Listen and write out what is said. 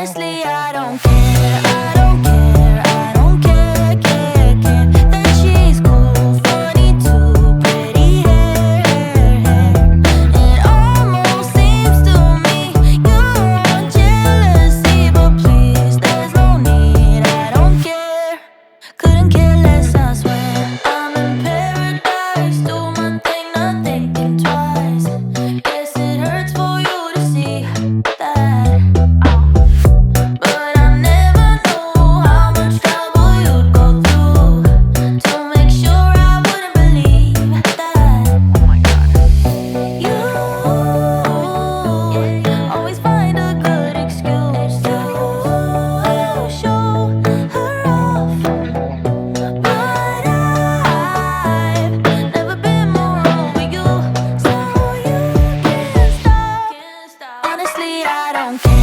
Honestly, I don't care. I don't care. I don't care, care that she's cool, funny too, pretty hair. It almost seems to me you're on jealousy, but please, there's no need. I don't care. Couldn't care less, I swear. I'm in paradise, do my thing, not thinking twice. Guess it hurts for you to see that. But I never knew how much trouble you'd go through to make sure I wouldn't believe that. Oh my God. You always find a good excuse to show her off. But I've never been more over you, so you can't stop. Honestly, I don't care.